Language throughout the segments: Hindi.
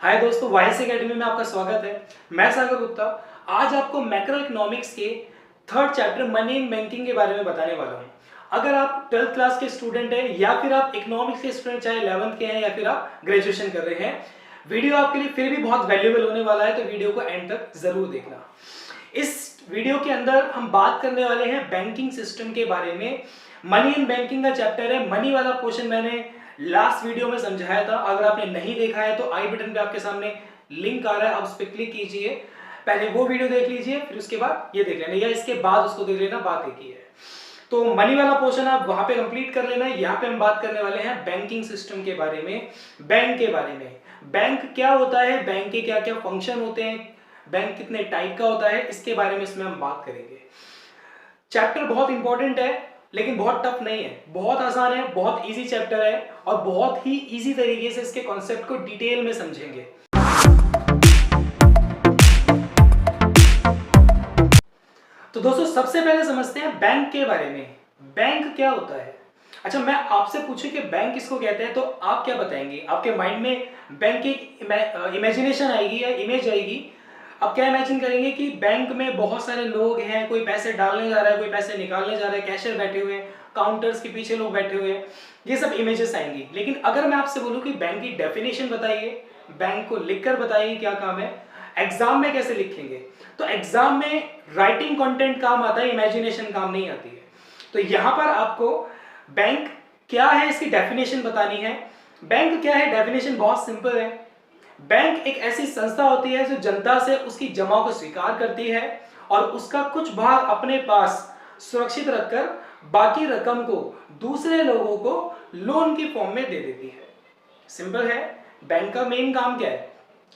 हाय दोस्तों, वाइस एकेडमी में आपका स्वागत है। मैं सागर गुप्ता आज आपको मैक्रो इकोनॉमिक्स के third chapter money in banking के बारे में बताने वाला हूँ। अगर आप 12th क्लास के स्टूडेंट हैं या फिर आप इकोनॉमिक्स के स्टूडेंट, चाहे 11th के हैं या फिर आप ग्रेजुएशन कर रहे हैं, वीडियो आपके लिए फिर भी बहुत वैल्यूएबल होने वाला है, तो वीडियो को एंड तक जरूर देखना। इस वीडियो के अंदर हम बात करने वाले हैं बैंकिंग सिस्टम के बारे में। मनी इन बैंकिंग का चैप्टर है। मनी वाला पोर्शन मैंने लास्ट वीडियो में समझाया था। अगर आपने नहीं देखा है तो आई बटन पे आपके सामने लिंक आ रहा है, आप उस पर क्लिक कीजिए, पहले वो वीडियो देख लीजिए, फिर उसके बाद ये देख लेना या इसके बाद उसको देख लेना, बात एक ही है। तो मनी वाला पोर्शन आप वहां पे कंप्लीट कर लेना। यहाँ पे हम बात करने वाले हैं बैंकिंग सिस्टम के बारे में, बैंक के बारे में। बैंक क्या होता है, बैंक के क्या क्या फंक्शन होते हैं, बैंक कितने टाइप का होता है, इसके बारे में इसमें हम बात करेंगे। चैप्टर बहुत इंपॉर्टेंट है लेकिन बहुत टफ नहीं है, बहुत आसान है, बहुत इजी चैप्टर है और बहुत ही इजी तरीके से इसके कॉन्सेप्ट को डिटेल में समझेंगे। तो दोस्तों सबसे पहले समझते हैं बैंक के बारे में। बैंक क्या होता है? अच्छा, मैं आपसे पूछूं कि बैंक किसको कहते हैं तो आप क्या बताएंगे? आपके माइंड में बैंक की इमेजिनेशन आएगी या इमेज आएगी। अब क्या इमेजिन करेंगे कि बैंक में बहुत सारे लोग हैं, कोई पैसे डालने जा रहा है, कोई पैसे निकालने जा रहा है, कैशियर बैठे हुए हैं, काउंटर्स के पीछे लोग बैठे हुए हैं, ये सब इमेजेस आएंगी। लेकिन अगर मैं आपसे बोलूं कि बैंक की डेफिनेशन बताइए, बैंक को लिखकर बताइए क्या काम है, एग्जाम में कैसे लिखेंगे, तो एग्जाम में राइटिंग कंटेंट काम आता है, इमेजिनेशन काम नहीं आती है। तो यहां पर आपको बैंक क्या है इसकी डेफिनेशन बतानी है। बैंक क्या है, डेफिनेशन बहुत सिंपल है। बैंक एक ऐसी संस्था होती है जो जनता से उसकी जमा को स्वीकार करती है और उसका कुछ भाग अपने पास सुरक्षित रखकर बाकी रकम को दूसरे लोगों को लोन की फॉर्म में दे देती है। सिंपल है। बैंक का मेन काम क्या है?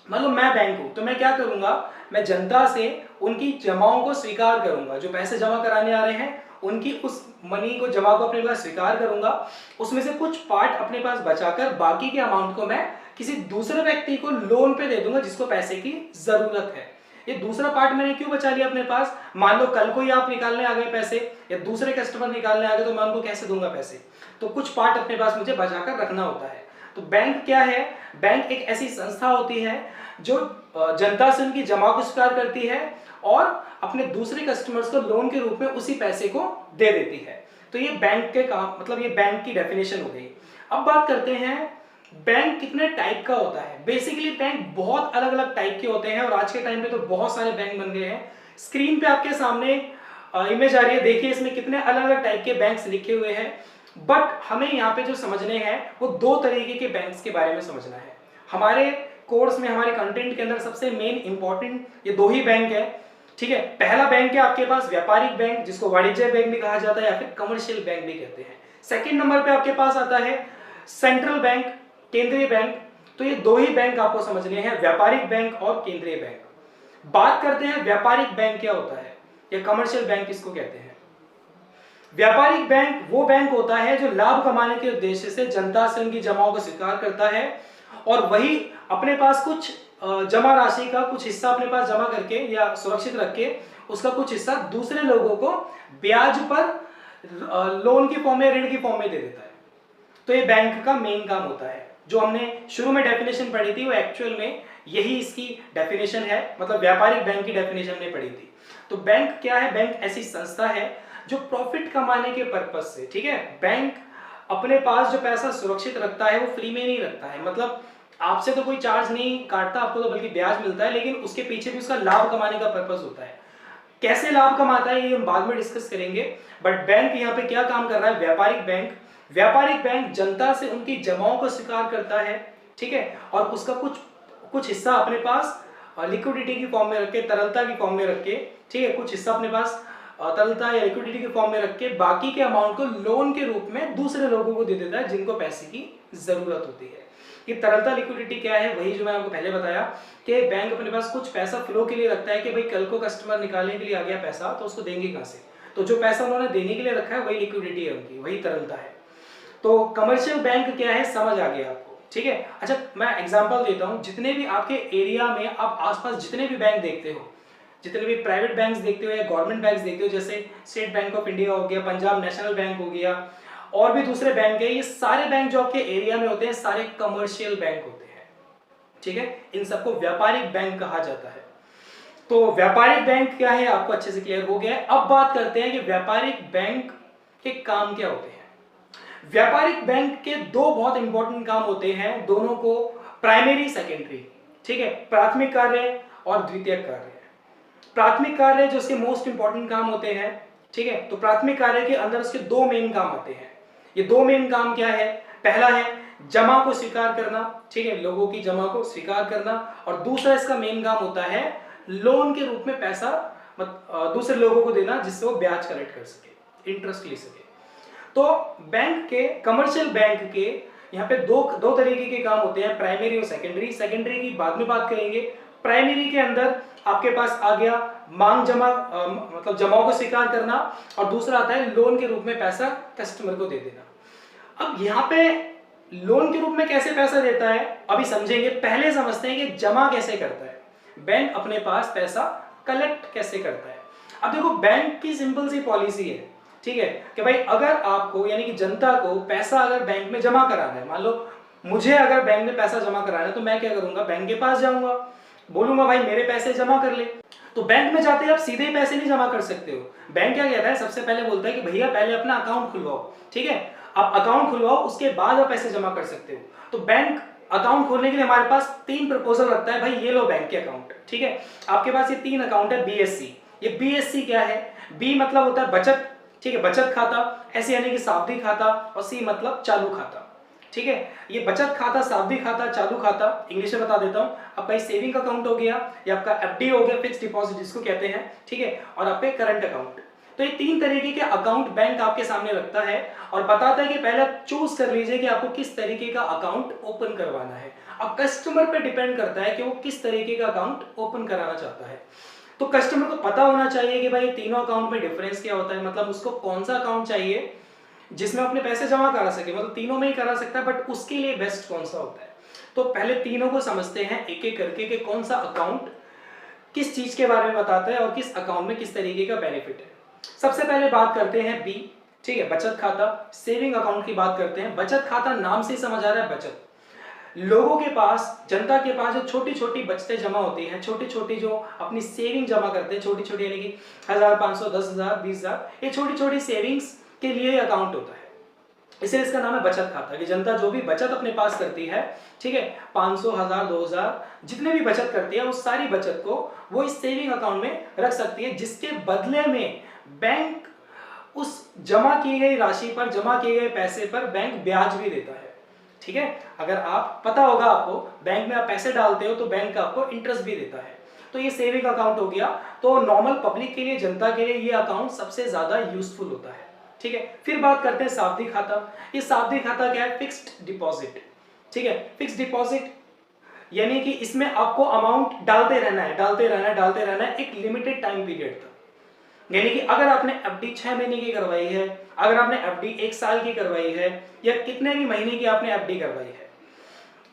मान लो मैं बैंक हूं तो मैं क्या करूंगा, मैं जनता से उनकी जमाओं को स्वीकार करूंगा, जो पैसे जमा कराने आ रहे हैं उनकी उस मनी को, जमा को अपने पास स्वीकार करूंगा, उसमें से कुछ पार्ट अपने पास बचाकर बाकी के अमाउंट को मैं किसी दूसरे व्यक्ति को लोन पे दे दूंगा जिसको पैसे की जरूरत है। ये दूसरा पार्ट मैंने क्यों बचा लिया अपने पास? मान लो कल को ही आप निकालने आ गए पैसे या दूसरे कस्टमर निकालने आ गए तो मैं उनको कैसे दूंगा पैसे? तो कुछ पार्ट अपने पास मुझे बचाकर रखना होता है। तो बैंक क्या है? बैंक एक ऐसी संस्था होती है जो जनता से उनकी जमा को स्वीकार करती है और अपने दूसरे कस्टमर्स को लोन के रूप में उसी पैसे को दे देती है। तो ये बैंक के काम, मतलब ये बैंक की डेफिनेशन हो गई। अब बात करते हैं बैंक कितने टाइप का होता है। बेसिकली बैंक बहुत अलग अलग टाइप के होते हैं और आज के टाइम पे तो बहुत सारे बैंक बन गए हैं। स्क्रीन पे आपके सामने इमेज आ रही है, देखिए इसमें कितने अलग अलग टाइप के बैंक्स लिखे हुए हैं। बट हमें यहाँ पे जो समझने हैं वो दो तरीके के बैंक्स के बारे में समझना है। हमारे कोर्स में, हमारे कंटेंट के अंदर सबसे मेन इंपॉर्टेंट ये दो ही बैंक है, ठीक है। पहला बैंक है आपके पास व्यापारिक बैंक, जिसको वाणिज्य बैंक भी कहा जाता है या फिर कमर्शियल बैंक भी कहते हैं। सेकंड नंबर पे आपके पास आता है सेंट्रल बैंक, केंद्रीय बैंक। तो ये दो ही बैंक आपको समझने हैं, व्यापारिक बैंक और केंद्रीय बैंक। बात करते हैं व्यापारिक बैंक क्या होता है या कमर्शियल बैंक किसको कहते हैं। व्यापारिक बैंक वो बैंक होता है जो लाभ कमाने के उद्देश्य से जनता से उनकी जमाओं को स्वीकार करता है और वही अपने पास कुछ जमा राशि का कुछ हिस्सा अपने पास जमा करके या सुरक्षित रख के उसका कुछ हिस्सा दूसरे लोगों को ब्याज पर लोन की फॉर्म में, ऋण की फॉर्म में दे देता है। तो ये बैंक का मेन काम होता है। जो हमने शुरू में डेफिनेशन पढ़ी थी वो एक्चुअल में यही इसकी डेफिनेशन है, मतलब व्यापारिक बैंक की डेफिनेशन हमने पढ़ी थी। तो बैंक क्या है? बैंक ऐसी संस्था है जो प्रॉफिट कमाने के पर्पज से, ठीक है, बैंक अपने पास जो पैसा सुरक्षित रखता है वो फ्री में नहीं रखता है। मतलब आपसे तो कोई चार्ज नहीं काटता, आपको तो बल्कि ब्याज मिलता है, लेकिन उसके पीछे भी उसका लाभ कमाने का पर्पस होता है। कैसे लाभ कमाता है ये हम बाद में डिस्कस करेंगे। बट बैंक यहाँ पे क्या काम कर रहा है? व्यापारिक बैंक जनता से उनकी जमाओं को स्वीकार करता है, ठीक है, और उसका कुछ हिस्सा अपने पास लिक्विडिटी की फॉर्म में रख के, तरलता की फॉर्म में रख के, ठीक है, कुछ हिस्सा अपने पास तरलता या लिक्विडिटी के फॉर्म में रख के बाकी के अमाउंट को लोन के रूप में दूसरे लोगों को दे देता है जिनको पैसे की जरूरत होती है। ये तरलता लिक्विडिटी क्या है? वही जो मैंने आपको पहले बताया कि बैंक अपने पास कुछ पैसा फ्लो के लिए रखता है कि भाई कल को कस्टमर निकालने के लिए आ गया पैसा तो उसको देंगे कहां से? तो जो पैसा उन्होंने देने के लिए रखा है वही लिक्विडिटी है उनकी, वही तरलता है। तो कमर्शियल बैंक क्या है समझ आ गया आपको, ठीक है। अच्छा, मैं एग्जांपल देता हूं। जितने भी आपके एरिया में आप आसपास जितने भी बैंक देखते हो, जितने भी प्राइवेट बैंक्स देखते हो या गवर्नमेंट बैंक्स देखते हो, जैसे स्टेट बैंक ऑफ इंडिया हो गया, पंजाब नेशनल बैंक हो गया और भी दूसरे बैंक है, ये सारे बैंक जो आपके एरिया में होते हैं सारे कमर्शियल बैंक होते हैं। ठीक है, इन सबको व्यापारिक बैंक कहा जाता है। तो व्यापारिक बैंक क्या है आपको अच्छे से क्लियर हो गया है। अब बात करते हैं कि व्यापारिक बैंक के काम क्या होते हैं। व्यापारिक बैंक के दो बहुत इंपॉर्टेंट काम होते हैं, दोनों को प्राइमरी सेकेंडरी, ठीक है, प्राथमिक कार्य और द्वितीयक कार्य। प्राथमिक कार्य जो उसके मोस्ट इंपॉर्टेंट काम होते हैं, ठीक है, तो प्राथमिक कार्य के अंदर उसके दो मेन काम आते हैं। ये दो मेन काम क्या है, पहला है जमा को स्वीकार करना, ठीक है, लोगों की जमा को स्वीकार करना, और दूसरा इसका मेन काम होता है लोन के रूप में पैसा दूसरे लोगों को देना, जिससे वो ब्याज कलेक्ट कर सके, इंटरेस्ट ले सके। तो बैंक के, कमर्शियल बैंक के यहाँ पे दो तरीके के काम होते हैं, प्राइमरी और सेकेंडरी। सेकेंडरी की बाद में बात करेंगे। प्राइमरी के अंदर आपके पास आ गया मांग जमा, मतलब जमाओं को स्वीकार करना, और दूसरा आता है लोन के रूप में पैसा कस्टमर को दे देना। अब यहाँ पे लोन के रूप में कैसे पैसा देता है अभी समझेंगे। पहले समझते हैं कि जमा कैसे करता है, बैंक अपने पास पैसा कलेक्ट कैसे करता है। अब देखो, बैंक की सिंपल सी पॉलिसी है, ठीक है, कि भाई अगर आपको यानी कि जनता को पैसा अगर बैंक में जमा कराना है, मान लो मुझे अगर बैंक में पैसा जमा कराना है, तो मैं क्या करूंगा, बैंक के पास जाऊंगा, बोलूंगा भाई मेरे पैसे जमा कर ले। तो बैंक में जाते ही आप सीधे ही पैसे नहीं जमा कर सकते हो। बैंक क्या कहता है, सबसे पहले बोलता है कि भैया पहले अपना अकाउंट खुलवाओ, ठीक है, आप अकाउंट खुलवाओ, उसके बाद आप पैसे जमा कर सकते हो। तो बैंक अकाउंट खोलने के लिए हमारे पास 3 प्रपोजल रखता है, भाई ये लो बैंक के अकाउंट, ठीक है, आपके पास ये 3 अकाउंट है। बीएससी, ये बीएससी क्या है, बी मतलब होता है बचत, ठीक है, बचत खाता, ऐसे यानी कि सावधि खाता, और सी मतलब चालू खाता, ठीक है। ये बचत खाता, सावधि खाता, चालू खाता, इंग्लिश में बता देता हूं, आपका ये सेविंग अकाउंट हो गया, या आपका एफडी हो गया, फिक्स डिपॉजिट जिसको कहते हैं, ठीक है, और आपके करंट अकाउंट। तो ये 3 तरीके के अकाउंट बैंक आपके सामने रखता है और बताता है कि पहले चूज कर लीजिए कि आपको किस तरीके का अकाउंट ओपन करवाना है। अब कस्टमर पे डिपेंड करता है कि वो किस तरीके का अकाउंट ओपन कराना चाहता है। तो कस्टमर को पता होना चाहिए कि भाई तीनों अकाउंट में डिफरेंस क्या होता है, मतलब उसको कौन सा अकाउंट चाहिए जिसमें अपने पैसे जमा करा सके, मतलब तीनों में ही करा सकता है, बट उसके लिए बेस्ट कौन सा होता है। तो पहले तीनों को समझते हैं एक एक करके कि कौन सा अकाउंट किस चीज के बारे में बताता है और किस अकाउंट में किस तरीके का बेनिफिट है। सबसे पहले बात करते हैं बी, ठीक है, बचत खाता, सेविंग अकाउंट की बात करते हैं। बचत खाता नाम से ही समझ आ रहा है बचत। लोगों के पास, जनता के पास जो छोटी छोटी बचतें जमा होती हैं, छोटी छोटी जो अपनी सेविंग जमा करते हैं, छोटी छोटी यानी कि 1000, 500, 10,000, 20,000, ये छोटी छोटी सेविंग्स के लिए अकाउंट होता है, इसलिए इसका नाम है बचत खाता। कि जनता जो भी बचत अपने पास करती है, ठीक है, 500, 1000, 2000 जितने भी बचत करती है, उस सारी बचत को वो इस सेविंग अकाउंट में रख सकती है, जिसके बदले में बैंक उस जमा की गई राशि पर, जमा किए गए पैसे पर बैंक ब्याज भी देता है, ठीक है। अगर आप, पता होगा आपको, बैंक में आप पैसे डालते हो तो बैंक आपको इंटरेस्ट भी देता है। तो ये सेविंग अकाउंट हो गया। तो नॉर्मल पब्लिक के लिए, जनता के लिए ये अकाउंट सबसे ज्यादा यूजफुल होता है, ठीक है। फिर बात करते हैं सावधि खाता। ये सावधि खाता क्या है, फिक्स्ड डिपॉजिट, ठीक है, फिक्स्ड डिपॉजिट यानी कि इसमें आपको अमाउंट डालते रहना है, डालते रहना है, डालते रहना है एक लिमिटेड टाइम पीरियड तक। यानी कि अगर आपने एफडी 6 महीने की करवाई है, अगर आपने एफडी 1 साल की करवाई है, या कितने भी महीने की आपने एफडी करवाई है,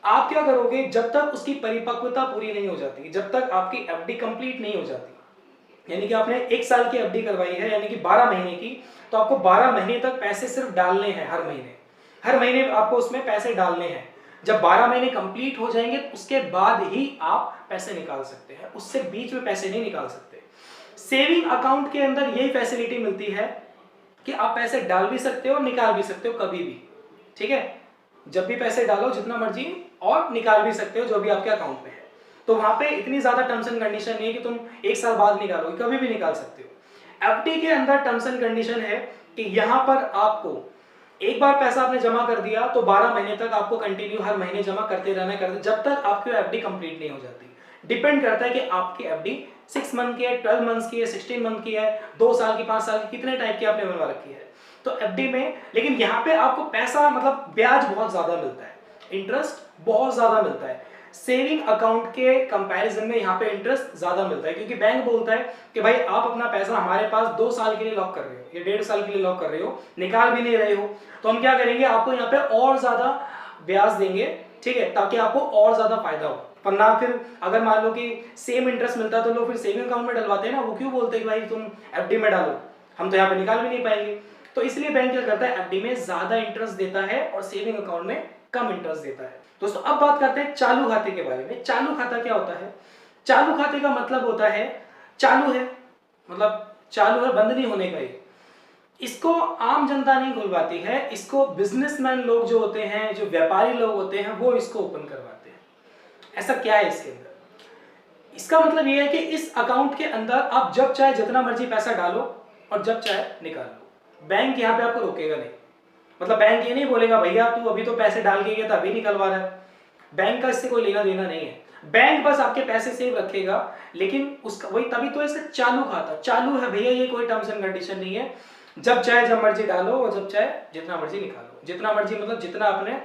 आप क्या करोगे, जब तक उसकी परिपक्वता पूरी नहीं हो जाती, जब तक आपकी एफडी कंप्लीट नहीं हो जाती, यानी कि आपने 1 साल की एफडी करवाई है यानी कि 12 महीने की, तो आपको 12 महीने तक पैसे सिर्फ डालने हैं, हर महीने आपको उसमें पैसे डालने हैं। जब 12 महीने कंप्लीट हो जाएंगे उसके बाद ही आप पैसे निकाल सकते हैं, उससे बीच में पैसे नहीं निकाल सकते। सेविंग अकाउंट के अंदर यही फैसिलिटी मिलती है कि आप पैसे डाल भी सकते हो, निकाल भी सकते हो कभी भी, ठीक है, जब भी पैसे डालो जितना मर्जी, और निकाल भी सकते हो जो भी आपके अकाउंट में है। तो वहां पे इतनी ज्यादा टर्म्स एंड कंडीशन नहीं है कि तुम 1 साल बाद निकालोगे, कभी भी निकाल सकते हो। एफडी के अंदर टर्म्स एंड कंडीशन है कि यहां पर आपको एक बार पैसा आपने जमा कर दिया तो 12 महीने तक आपको कंटिन्यू हर महीने जमा करते रहना, जब तक आपकी एफडी कंप्लीट नहीं हो जाती। डिपेंड करता है कि आपकी एफडी 6 मंथ की है, 12 मंथ्स की है, 16 मंथ की है, 2 साल की, 5 साल की, कितने टाइप की आपने बनवा रखी है। तो एफडी में, लेकिन यहाँ पे आपको पैसा, मतलब ब्याज बहुत ज्यादा मिलता है, इंटरेस्ट बहुत ज्यादा मिलता है। सेविंग अकाउंट के कंपैरिजन में यहाँ पे इंटरेस्ट ज्यादा मिलता है, क्योंकि बैंक बोलता है कि भाई आप अपना पैसा हमारे पास 2 साल के लिए लॉक कर रहे हो या 1.5 साल के लिए लॉक कर रहे हो, निकाल भी नहीं रहे हो, तो हम क्या करेंगे, आपको यहाँ पे और ज्यादा ब्याज देंगे, ठीक है, ताकि आपको और ज्यादा फायदा हो। वरना फिर अगर मान लो कि सेम इंटरेस्ट मिलता है तो लोग फिर सेविंग अकाउंट में डलवाते हैं ना, वो क्यों बोलते हैं कि भाई तुम एफडी में डालो, हम तो यहाँ पे निकाल भी नहीं पाएंगे। तो इसलिए बैंक क्या करता है, एफडी में ज्यादा इंटरेस्ट देता है और सेविंग अकाउंट में कम इंटरेस्ट देता है। दोस्तों अब बात करते हैं चालू खाते के बारे में। चालू खाता क्या होता है? चालू खाते का मतलब होता है चालू है, मतलब चालू है, बंद नहीं होने का। इसको आम जनता नहीं खुलवाती है, इसको बिजनेसमैन लोग जो होते हैं, जो व्यापारी लोग होते हैं, वो इसको ओपन करवाते हैं। ऐसा क्या है इसके अंदर? इसका मतलब ये है कि इस अकाउंट के अंदर आप जब चाहे जितना मर्जी पैसा डालो और जब चाहे निकाल लो। बैंक यहाँ पे आपको रोकेगा नहीं। मतलब बैंक ये नहीं बोलेगा भैया तू अभी तो पैसे डाल के गया था, अभी निकलवा रहा है। बैंक का इससे कोई लेना देना नहीं है। बैंक बस आपके पैसे सेव रखेगा, लेकिन उसका वही, तभी तो इसका चालू खाता चालू है भैया। ये कोई टर्म्स एंड कंडीशन नहीं है, जब चाहे जब मर्जी डालो और जब चाहे जितना मर्जी निकालो। जितना मर्जी मतलब जितना आपने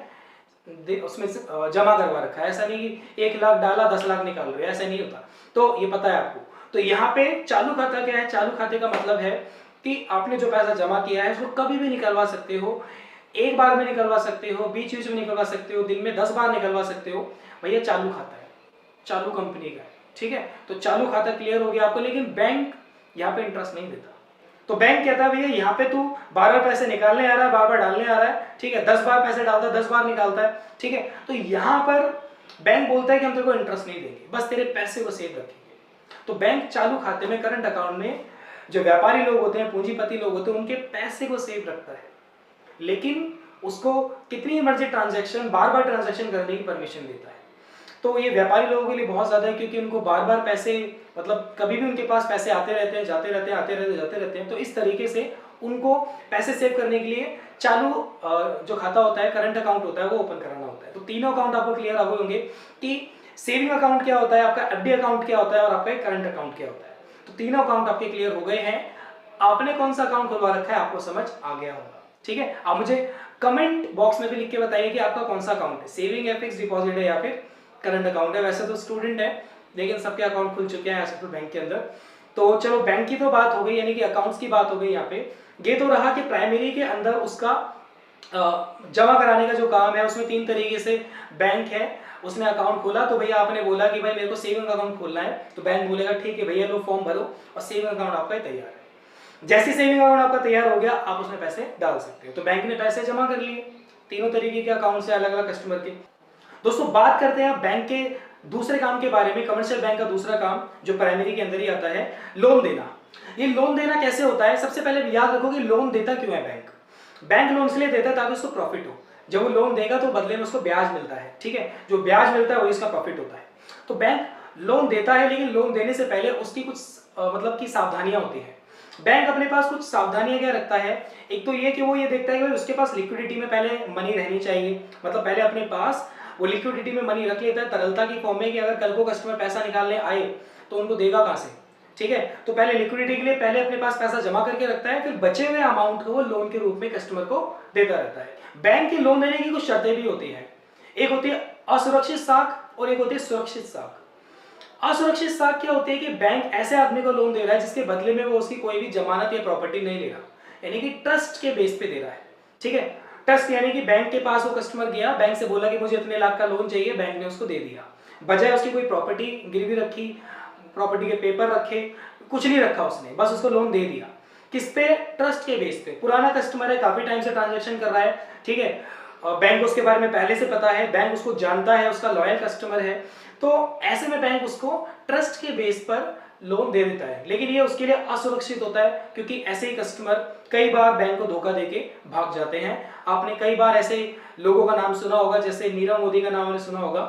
उसमें से जमा करवा रखा है। ऐसा नहीं कि 1 लाख डाला 10 लाख निकाल रहे हो, ऐसा नहीं होता। तो ये पता है आपको। तो यहाँ पे चालू खाता क्या है? चालू खाते का मतलब है कि आपने जो पैसा जमा किया है उसको कभी भी निकलवा सकते हो। एक बार में निकलवा सकते हो, बीच बीच में निकलवा सकते हो, दिन में 10 बार निकलवा सकते हो। भैया चालू खाता है, चालू कंपनी का है, ठीक है। तो चालू खाता क्लियर हो गया आपको। लेकिन बैंक यहाँ पे इंटरेस्ट नहीं देता। तो बैंक कहता है भैया यहाँ पे तू बार बार पैसे निकालने आ रहा है, बार बार डालने आ रहा है, ठीक है। 10 बार पैसे डालता है, 10 बार निकालता है, ठीक है। तो यहाँ पर बैंक बोलता है कि हम तेरे को इंटरेस्ट नहीं देंगे, बस तेरे पैसे को सेव रखेंगे। तो बैंक चालू खाते में, करंट अकाउंट में, जो व्यापारी लोग होते हैं, पूंजीपति लोग होते हैं, उनके पैसे को सेव रखता है। लेकिन उसको कितनी मर्जी ट्रांजैक्शन, बार बार ट्रांजैक्शन करने की परमिशन देता है। तो ये व्यापारी लोगों के लिए बहुत ज़्यादा है, क्योंकि उनको बार बार पैसे, मतलब कभी भी उनके पास पैसे आते रहते हैं, जाते रहते हैं, आते रहते जाते रहते हैं। तो इस तरीके से उनको पैसे सेव करने के लिए चालू जो खाता होता है, करंट अकाउंट होता है, वो ओपन कराना होता है। तो तीनों अकाउंट आपको क्लियर हो होंगे कि सेविंग अकाउंट क्या होता है, आपका एफडी अकाउंट क्या होता है और आपका करंट अकाउंट क्या होता है। तो तीनों अकाउंट आपके क्लियर हो गए हैं। आपने कौन सा अकाउंट खुलवा रखा है आपको समझ आ गया होगा, ठीक है। आप मुझे कमेंट बॉक्स में भी लिख के बताइए कि आपका कौन सा अकाउंट है, सेविंग है, फिक्स डिपॉजिट है या फिर करंट अकाउंट है। वैसे तो स्टूडेंट है, लेकिन सबके अकाउंट खुल चुके हैं एज बैंक के अंदर। तो चलो बैंक की तो बात हो गई, यानी कि अकाउंट्स की बात हो गई। यहाँ पे ये तो रहा कि प्राइमरी के अंदर उसका जमा कराने का जो काम है, उसमें 3 तरीके से बैंक है, उसने अकाउंट खोला। तो भैया आपने बोला कि भाई मेरे को सेविंग अकाउंट खोलना है, तो बैंक बोलेगा ठीक है भैया लो फॉर्म भरो और सेविंग अकाउंट आपका तैयार है। जैसे सेविंग अकाउंट आपका तैयार हो गया, आप उसमें पैसे डाल सकते हो। तो बैंक ने पैसे जमा कर लिए तीनों तरीके के अकाउंट से, अलग अलग कस्टमर के। दोस्तों बात करते हैं बैंक के दूसरे काम के बारे में। कमर्शियल बैंक का दूसरा काम जो प्राइमरी के अंदर ही आता है, लोन देना। ये लोन देना कैसे होता है? सबसे पहले याद रखो कि लोन देता क्यों है बैंक। बैंक लोन इसलिए देता है ताकि उसको प्रॉफिट हो। जब वो लोन देगा तो बदले में उसको ब्याज मिलता है, ठीक है। जो ब्याज मिलता है वो इसका प्रॉफिट होता है। तो बैंक लोन देता है, लेकिन लोन देने से पहले उसकी कुछ मतलब की सावधानियां होती है। बैंक अपने पास कुछ सावधानियां क्या रखता है? एक तो ये कि वो ये देखता है कि उसके पास लिक्विडिटी में पहले मनी रहनी चाहिए। मतलब पहले अपने पास वो लिक्विडिटी में मनी रख लेता है, तरलता की फॉर्म में, कि अगर कल को कस्टमर पैसा निकालने आए तो उनको देगा कहां से, ठीक है। तो पहले लिक्विडिटी के लिए पहले अपने पास पैसा जमा करके रखता है, फिर बचे हुए अमाउंट को वो लोन के रूप में कस्टमर को देता रहता है। बैंक के लोन देने की कुछ शर्तें भी होती हैं। एक होती है असुरक्षित साख और एक होती है सुरक्षित साख। असुरक्षित साख क्या होती है कि बैंक ऐसे आदमी को लोन दे रहा है जिसके बदले में वो उसकी कोई भी जमानत या प्रॉपर्टी नहीं ले रहा, यानी कि ट्रस्ट के बेस पे दे रहा है, ठीक है। ट्रस्ट यानी कि बैंक के पास वो कस्टमर गया, बैंक से बोला कि मुझे इतने लाख का लोन चाहिए, बैंक ने उसको दे दिया, बजाय उसकी कोई प्रॉपर्टी गिरवी रखी, प्रॉपर्टी के पेपर रखे, कुछ नहीं रखा उसने, बस उसको लोन दे दिया। किस पे? ट्रस्ट के बेस पे। पुराना कस्टमर है, काफी टाइम से ट्रांजेक्शन कर रहा है, ठीक है। बैंक उसके बारे में पहले से पता है, बैंक उसको जानता है, उसका लॉयल कस्टमर है। तो ऐसे में बैंक उसको ट्रस्ट के बेस पर लोन दे देता है, लेकिन ये उसके लिए असुरक्षित होता है, क्योंकि ऐसे ही कस्टमर कई बार बैंक को धोखा देके भाग जाते हैं। आपने कई बार ऐसे लोगों का नाम सुना होगा, जैसे नीरव मोदी का नाम आपने सुना होगा।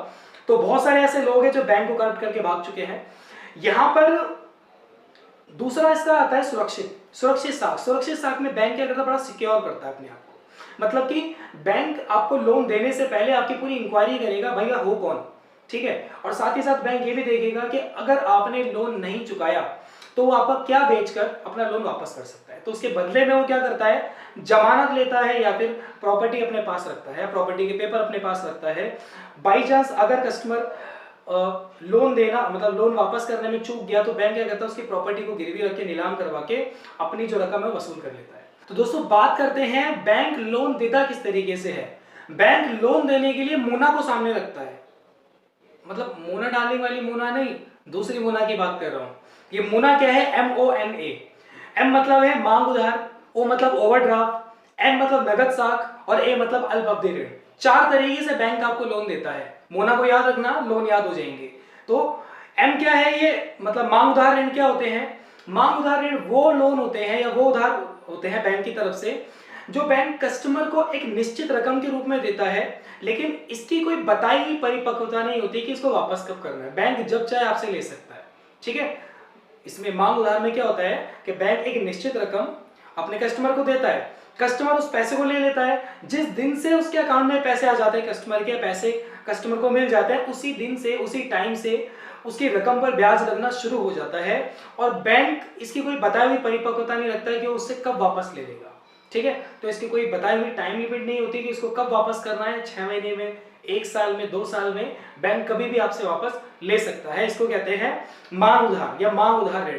तो बहुत सारे ऐसे लोग हैं जो बैंक को करप्ट करके भाग चुके हैं। यहां पर दूसरा इसका आता है सुरक्षित साख। सुरक्षित साख में बैंक क्या करता है? बड़ा सिक्योर करता है अपने आप को। मतलब कि बैंक आपको लोन देने से पहले आपकी पूरी इंक्वायरी करेगा, भैया हो कौन, ठीक है। और साथ ही साथ बैंक ये भी देखेगा कि अगर आपने लोन नहीं चुकाया तो वो आपका क्या बेचकर अपना लोन वापस कर सकता है। तो उसके बदले में वो क्या करता है? जमानत लेता है या फिर प्रॉपर्टी अपने पास रखता है, प्रॉपर्टी के पेपर अपने पास रखता है। बाई चांस अगर कस्टमर लोन देना मतलब लोन वापस करने में चूक गया तो बैंक क्या करता है? उसकी प्रॉपर्टी को गिरवी रख के नीलाम करवा के अपनी जो रकम है वसूल कर लेता है। तो दोस्तों बात करते हैं बैंक लोन देता किस तरीके से है। बैंक लोन देने के लिए मोना को सामने रखता है। मतलब मोना डार्लिंग वाली मोना नहीं, दूसरी मोना की बात कर रहा हूं। ये मोना क्या है? MONA। M मतलब है मांग उधार, O मतलब ओवरड्राफ्ट, N मतलब नगद साख और A मतलब अल्प अवधि ऋण। 4 तरीके से बैंक आपको लोन देता है। मोना को याद रखना, लोन याद हो जाएंगे। तो एम क्या है, ये मतलब मांग उधार ऋण क्या होते हैं? मांग उधार ऋण वो लोन होते हैं या वो उधार होते हैं बैंक की तरफ से जो बैंक कस्टमर को एक निश्चित रकम के रूप में देता है, लेकिन इसकी कोई बताई हुई परिपक्वता नहीं होती कि इसको वापस कब करना है। बैंक जब चाहे आपसे ले सकता है, ठीक है। इसमें मांग उधार में क्या होता है कि बैंक एक निश्चित रकम अपने कस्टमर को देता है, कस्टमर उस पैसे को ले लेता है, जिस दिन से उसके अकाउंट में पैसे आ जाते हैं, कस्टमर के पैसे कस्टमर को मिल जाते हैं, उसी दिन से उसी टाइम से उसकी रकम पर ब्याज लगना शुरू हो जाता है। और बैंक इसकी कोई बताई हुई परिपक्वता नहीं रखता है कि वो उससे कब वापस ले लेगा, ठीक है। तो इसकी कोई बताई हुई टाइम लिमिट नहीं होती कि इसको कब वापस करना है, 6 महीने में, 1 साल में, 2 साल में, बैंक कभी भी आपसे वापस ले सकता है। इसको कहते हैं मांग उधार या मांग उधार ऋण,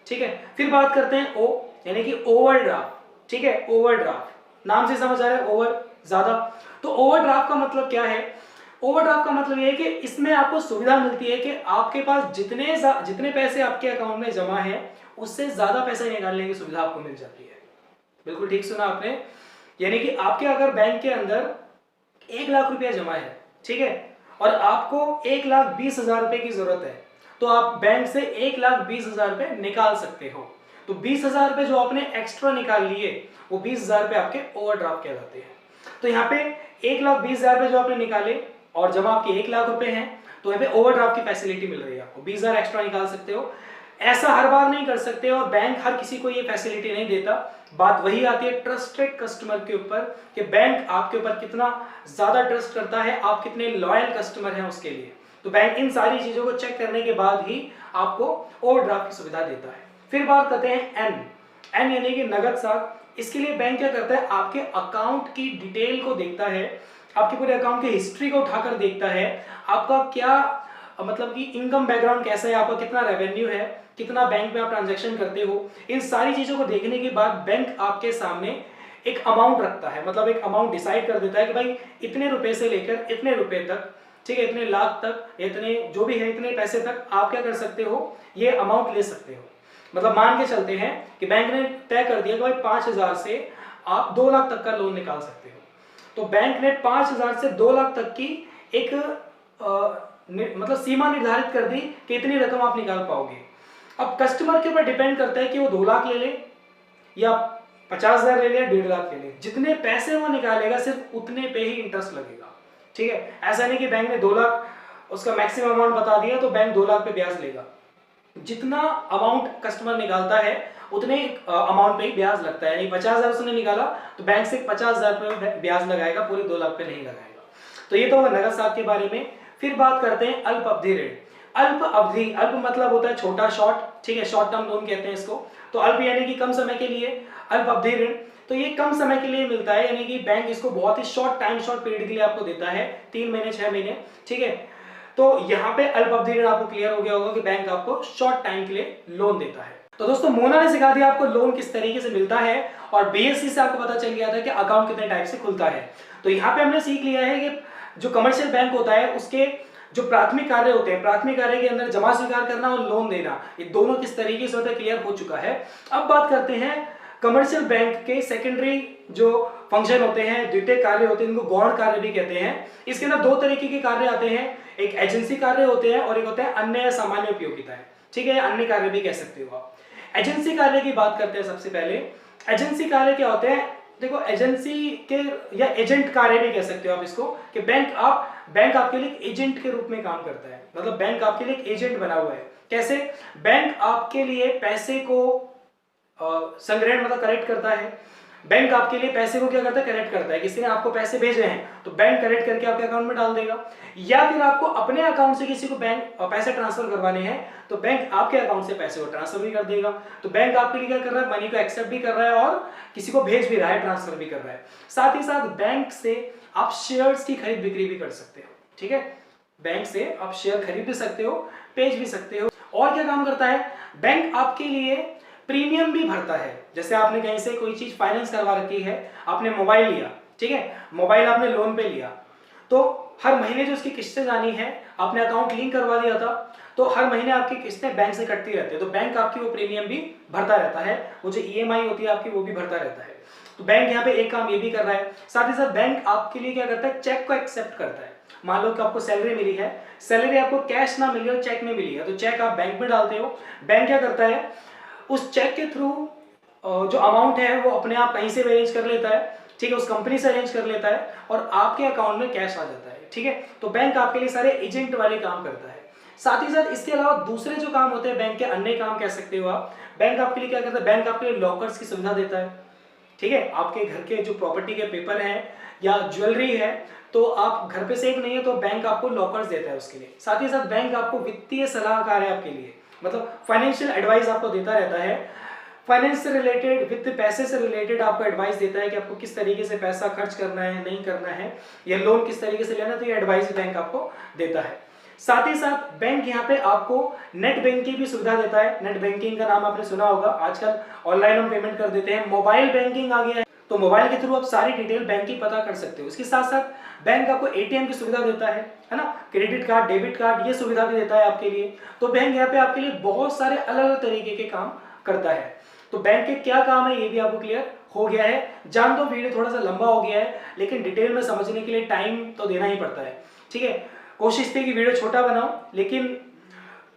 ठीक है। फिर बात करते हैं ओ, यानी कि ओवरड्राफ्ट, ठीक है। ओवरड्राफ्ट नाम से समझ आ रहा है, ओवर ज्यादा। तो ओवरड्राफ्ट का मतलब क्या है? ओवरड्राफ्ट का मतलब ये है कि इसमें आपको सुविधा मिलती है कि आपके पास जितने पैसे आपके अकाउंट में जमा है उससे ज्यादा पैसे निकालने की सुविधा आपको मिल जाती है। बिल्कुल ठीक सुना आपने। यानी कि आपके अगर बैंक के अंदर 1 लाख रुपया जमा है, ठीक है, और आपको 1,20,000 रुपए की जरूरत है, तो आप बैंक से 1,20,000 रुपए निकाल सकते हो। तो 20,000 रुपए जो आपने एक्स्ट्रा निकाल लिए वो 20,000 रुपए आपके ओवरड्राफ्ट कहलाते हैं। तो यहाँ पे 1,20,000 रुपए जो आपने निकाले और जमा आपके 1 लाख रुपए हैं, तो यहाँ पे ओवरड्राफ्ट की फैसिलिटी मिल रही है आपको, 20,000 एक्स्ट्रा निकाल सकते हो। ऐसा हर बार नहीं कर सकते और बैंक हर किसी को ये फैसिलिटी नहीं देता। बात वही आती है ट्रस्टेड कस्टमर के ऊपर कि बैंक आपके ऊपर कितना ज्यादा ट्रस्ट करता है, आप कितने लॉयल कस्टमर हैं उसके लिए। तो बैंक इन सारी चीजों को चेक करने के बाद ही आपको ओवरड्राफ्ट की सुविधा देता है। फिर बात करते हैं एन। एन यानी कि नगद साख। इसके लिए बैंक क्या करता है, आपके अकाउंट की डिटेल को देखता है, आपके पूरे अकाउंट की हिस्ट्री को उठाकर देखता है, आपका क्या मतलब कि इनकम बैकग्राउंड कैसा है, आपका कितना रेवेन्यू है, कितना बैंक में आप ट्रांजैक्शन करते हो। इन सारी चीजों को देखने के बाद बैंक आपके सामने एक अमाउंट रखता है, मतलब एक अमाउंट डिसाइड कर देता है कि भाई इतने रुपए से लेकर इतने रुपए तक, ठीक है, इतने लाख तक, इतने जो भी है, इतने पैसे तक आप क्या कर सकते हो, ये अमाउंट ले सकते हो। मतलब मान के चलते हैं कि बैंक ने तय कर दिया कि भाई 5,000 से आप 2 लाख तक का लोन निकाल सकते हो। तो बैंक ने 5,000 से 2 लाख तक की एक मतलब सीमा निर्धारित कर दी कि इतनी रकम आप निकाल पाओगे। अब कस्टमर के ऊपर डिपेंड करता है कि वो 2 लाख ले ले या 50,000 ले ले या 1.5 लाख ले ले। जितने पैसे वो निकालेगा सिर्फ उतने पे ही इंटरेस्ट लगेगा, ठीक है। ऐसा नहीं कि बैंक ने 2 लाख उसका मैक्सिमम अमाउंट बता दिया तो बैंक 2 लाख पे ब्याज लेगा। जितना अमाउंट कस्टमर निकालता है उतने अमाउंट पे ही ब्याज लगता है। यानी 50,000 उसने निकाला तो बैंक से 50,000 पे ब्याज लगाएगा, पूरे 2 लाख पे नहीं लगाएगा। तो ये तो होगा नगद साख के बारे में। फिर बात करते हैं अल्प अवधि ऋण। अल्प अवधि, अल्प मतलब होता है छोटा, शॉर्ट, ठीक है, शॉर्ट टर्म लोन कहते हैं इसको। तो अल्प यानी कि कम समय के लिए, अल्प अवधि ऋण तो ये कम समय के लिए मिलता है, यानी कि बैंक इसको बहुत ही शॉर्ट टाइम, शॉर्ट पीरियड के लिए आपको देता है, 3 महीने 6 महीने, ठीक है। तो यहाँ पे अल्प अवधि ऋण आपको क्लियर हो गया होगा कि बैंक आपको शॉर्ट टाइम के लिए लोन देता है। तो दोस्तों मोना ने सिखा दिया आपको लोन किस तरीके से मिलता है और बीएससी से आपको पता चल गया था कि अकाउंट कितने टाइप से खुलता है। तो यहाँ पे हमने सीख लिया है कि जो कमर्शियल बैंक होता है उसके जो प्राथमिक कार्य होते हैं, प्राथमिक कार्य के अंदर जमा स्वीकार करना और लोन देना, ये दोनों किस तरीके से होता है क्लियर हो चुका है। अब बात करते हैं कमर्शियल बैंक के सेकेंडरी जो फंक्शन होते हैं, द्वितीयक कार्य होते हैं, इनको गौण कार्य भी कहते हैं। इसके अंदर 2 तरीके के कार्य आते हैं, एक एजेंसी कार्य होते हैं और एक होते हैं अन्य सामान्य उपयोगिता है, ठीक है, अन्य कार्य भी कह सकते हो आप। एजेंसी कार्य की बात करते हैं सबसे पहले। एजेंसी कार्य क्या होते हैं, देखो एजेंसी के या एजेंट कार्य भी कह सकते हो आप इसको कि बैंक आपके लिए एजेंट के रूप में काम करता है। मतलब बैंक आपके लिए एजेंट बना हुआ है। कैसे? बैंक आपके लिए पैसे को संग्रहण मतलब कलेक्ट करता है। बैंक आपके लिए पैसे को क्या करता है, कलेक्ट करता है। किसी ने आपको पैसे भेजे हैं तो बैंक कलेक्ट करके आपके अकाउंट में डाल देगा, या फिर आपको अपने अकाउंट से किसी को बैंक पैसे ट्रांसफर करवाने हैं तो बैंक आपके अकाउंट से पैसे को ट्रांसफर भी कर देगा। तो बैंक आपके लिए क्या कर रहा है, मनी को एक्सेप्ट भी कर रहा है और किसी को भेज भी रहा है, ट्रांसफर भी कर रहा है। साथ ही साथ बैंक से आप शेयर्स की खरीद बिक्री भी कर सकते हो, ठीक है। बैंक से आप शेयर खरीद भी सकते हो, बेच भी सकते हो। और क्या काम करता है, बैंक आपके लिए प्रीमियम भी भरता है। जैसे आपने कहीं से कोई चीज फाइनेंस करवा रखी है, आपने मोबाइल लिया, ठीक है, मोबाइल आपने लोन पे लिया, तो हर महीने जो उसकी किस्तें जानी है, आपने अकाउंट लिंक करवा दिया था तो हर महीने आपकी किस्तें बैंक से कटती रहती है, तो बैंक आपकी वो प्रीमियम भी भरता रहता है, वो जो ईएमआई होती है आपकी वो भी भरता रहता है। तो बैंक यहाँ पे एक काम ये भी कर रहा है। साथ ही साथ बैंक आपके लिए क्या करता है, चेक को एक्सेप्ट करता है। मान लो कि आपको सैलरी मिली है, सैलरी आपको कैश ना मिली हो, चेक में मिली है, तो चेक आप बैंक में डालते हो। बैंक क्या करता है, उस चेक के थ्रू जो अमाउंट है वो अपने आप कहीं से भी अरेंज कर लेता है, ठीक है, उस कंपनी से अरेंज कर लेता है और आपके अकाउंट में कैश आ जाता है, ठीक है। तो बैंक आपके लिए सारे एजेंट वाले काम करता है। साथ ही साथ इसके अलावा दूसरे जो काम होते हैं बैंक के, अन्य काम कह सकते हो आप, बैंक आपके लिए क्या करता है, बैंक आपके लिए लॉकर्स की सुविधा देता है, ठीक है। आपके घर के जो प्रॉपर्टी के पेपर हैं या ज्वेलरी है, तो आप घर पे सेफ नहीं है तो बैंक आपको लॉकर्स देता है उसके लिए। साथ ही साथ बैंक आपको वित्तीय सलाहकार है आपके लिए, मतलब फाइनेंशियल एडवाइस आपको देता रहता है। फाइनेंस से रिलेटेड, वित्त पैसे से रिलेटेड आपको एडवाइस देता है कि आपको किस तरीके से पैसा खर्च करना है, नहीं करना है, या लोन किस तरीके से लेना है, तो ये एडवाइस बैंक आपको देता है। साथ ही साथ बैंक यहाँ पे आपको नेट बैंकिंग की भी सुविधा देता है। नेट बैंकिंग का नाम आपने सुना होगा, आजकल ऑनलाइन हम पेमेंट कर देते हैं, मोबाइल बैंकिंग आ गया है, तो मोबाइल के थ्रू आप सारी डिटेल बैंक की पता कर सकते हो। इसके साथ साथ बैंक आपको एटीएम की सुविधा देता है ना, क्रेडिट कार्ड, डेबिट कार्ड, ये सुविधा भी देता है आपके लिए। तो बैंक यहाँ पे आपके लिए बहुत सारे अलग अलग तरीके के काम करता है। तो बैंक के क्या काम है ये भी आपको क्लियर हो गया है। जान दो वीडियो थोड़ा सा लंबा हो गया है, लेकिन डिटेल में समझने के लिए टाइम तो देना ही पड़ता है, ठीक है। कोशिश थी कि वीडियो छोटा बनाऊं, लेकिन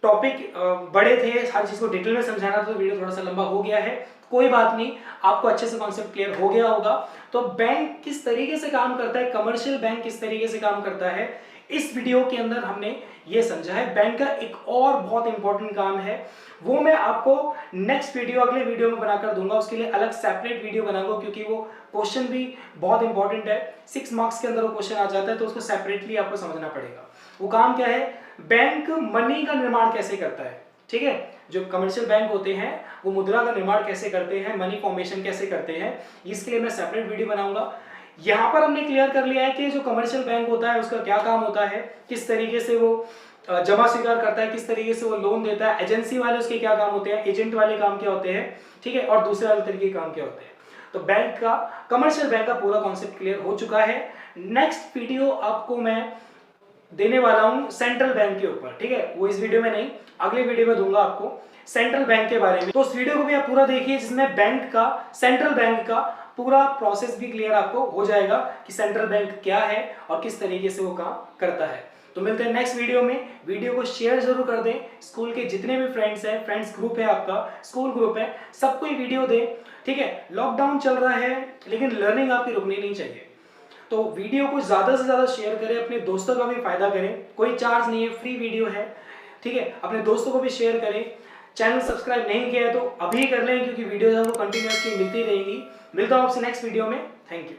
टॉपिक बड़े थे, हर चीज को डिटेल में समझाना था, तो वीडियो थोड़ा सा लंबा हो गया है। कोई बात नहीं, आपको अच्छे से कॉन्सेप्ट क्लियर हो गया होगा। तो बैंक किस तरीके से काम करता है, कमर्शियल बैंक किस तरीके से काम करता है, इस वीडियो के अंदर हमने ये समझा है। बैंक का एक और बहुत इंपॉर्टेंट काम है, वो मैं आपको नेक्स्ट वीडियो, अगले वीडियो में बनाकर दूंगा। उसके लिए अलग सेपरेट वीडियो बनाऊंगा, क्योंकि वो क्वेश्चन भी बहुत इंपॉर्टेंट है, 6 मार्क्स के अंदर वो क्वेश्चन आ जाता है, तो उसको सेपरेटली आपको समझना पड़ेगा। वो काम क्या है, बैंक मनी का निर्माण कैसे करता है, ठीक है। जो कमर्शियल बैंक होते हैं वो मुद्रा का निर्माण कैसे करते हैं, मनी फॉर्मेशन कैसे करते हैं, इसके लिए मैं सेपरेट वीडियो बनाऊंगा। यहाँ पर हमने क्लियर कर लिया है कि जो कमर्शियल बैंक होता है उसका क्या काम होता है, किस तरीके से वो जमा स्वीकार करता है, किस तरीके से वो लोन देता है, एजेंसी वाले उसके क्या काम होते हैं, एजेंट वाले काम क्या होते हैं, ठीक है, और दूसरे वाले तरीके के काम क्या होते हैं। तो बैंक का, कमर्शियल बैंक का पूरा कॉन्सेप्ट क्लियर हो चुका है। नेक्स्ट वीडियो आपको मैं देने वाला हूं सेंट्रल बैंक के ऊपर, ठीक है। वो इस वीडियो में नहीं, अगले वीडियो में दूंगा आपको सेंट्रल बैंक के बारे में। तो उस वीडियो को भी आप पूरा देखिए, जिसमें बैंक का, सेंट्रल बैंक का पूरा प्रोसेस भी क्लियर आपको हो जाएगा कि सेंट्रल बैंक क्या है और किस तरीके से वो काम करता है। तो मिलते हैं नेक्स्ट वीडियो में। वीडियो को शेयर जरूर कर दें, स्कूल के जितने भी फ्रेंड्स हैं, फ्रेंड्स ग्रुप है आपका, स्कूल ग्रुप है, सबको ये वीडियो दें, ठीक है। लॉकडाउन चल रहा है, लेकिन लर्निंग आपकी रुकनी नहीं चाहिए, तो वीडियो को ज़्यादा से ज़्यादा शेयर करें, अपने दोस्तों का भी फायदा करें। कोई चार्ज नहीं है, फ्री वीडियो है, ठीक है। अपने दोस्तों को भी शेयर करें। चैनल सब्सक्राइब नहीं किया है तो अभी कर लें, क्योंकि वीडियो आपको कंटिन्यूअसली मिलती रहेगी। मिलता हूँ आपसे नेक्स्ट वीडियो में। Thank you.